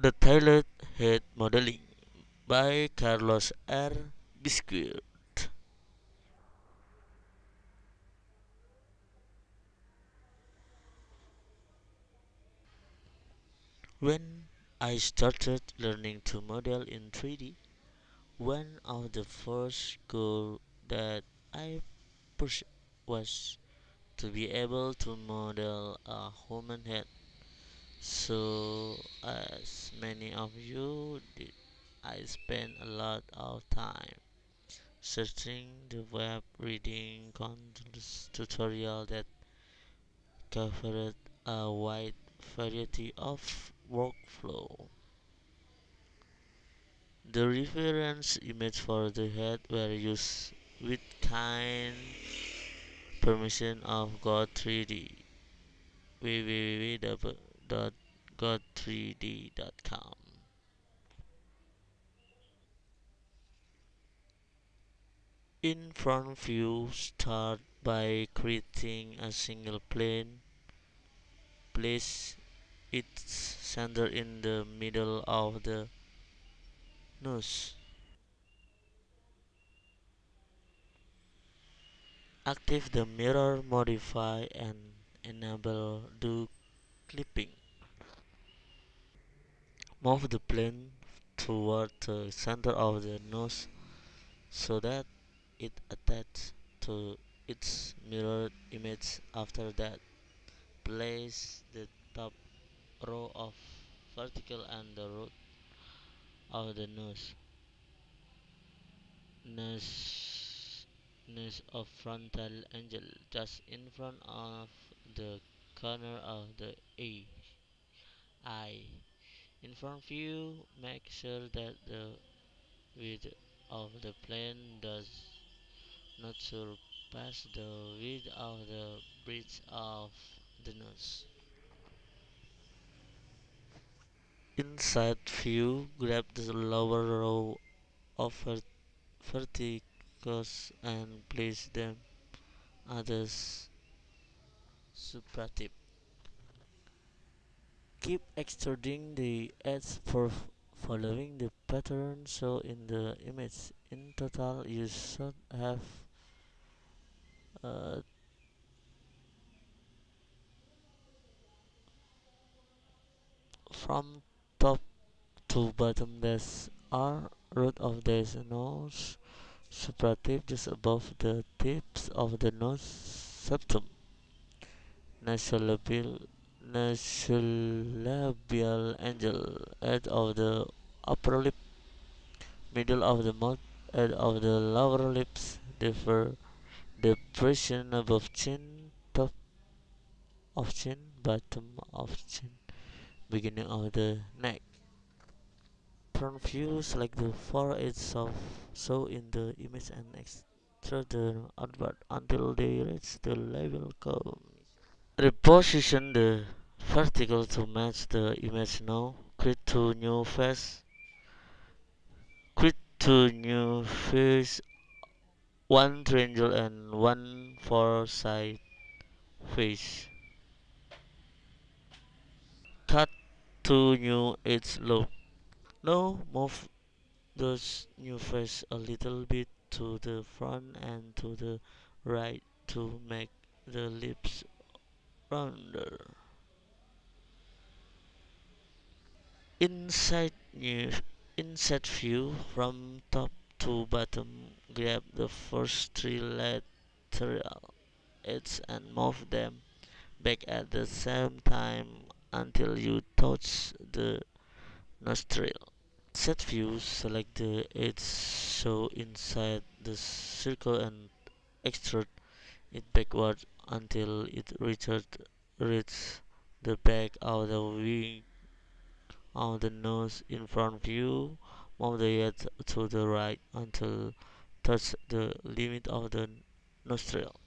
The Tailored Head Modeling by Carlos R. Biscuit. When I started learning to model in 3D, one of the first goals that I pursued was to be able to model a human head. So, as many of you did, I spent a lot of time searching the web, reading countless tutorials that covered a wide variety of workflow. The reference image for the head were used with kind permission of God3D www.god3d.com. In front view, start by creating a single plane. Place its center in the middle of the nose. Active the mirror modify and enable do clipping. Move the plane toward the center of the nose so that it attaches to its mirrored image. After that, place the top row of vertical and the root of the nose of frontal angle just in front of the corner of the eye. In front view, make sure that the width of the plane does not surpass the width of the bridge of the nose. Inside view, grab the lower row of verticals and place them others supratip. Keep extruding the edge for following the pattern shown in the image. In total, you should have uh, from top to bottom dash R root of the nose supratip just above the tips of the nose septum. Nasolabial nasolabial angle, edge of the upper lip, middle of the mouth, edge of the lower lips, depression above chin, top of chin, bottom of chin, beginning of the neck. Front view, select the four edges of show in the image and extrude them outward until they reach the level curve. Reposition the vertical to match the image now. Create two new face. Create two new face, one triangle and one four side face. Cut two new edge loop. Now move those new face a little bit to the front and to the right to make the lips rounder. Inside new inside view from top to bottom, grab the first three lateral edges and move them back at the same time until you touch the nostril. Set view, select the edge show inside the circle and extrude it backward until it reaches the back of the wing of the nose. In front view, move the head to the right until touch the limit of the nostril.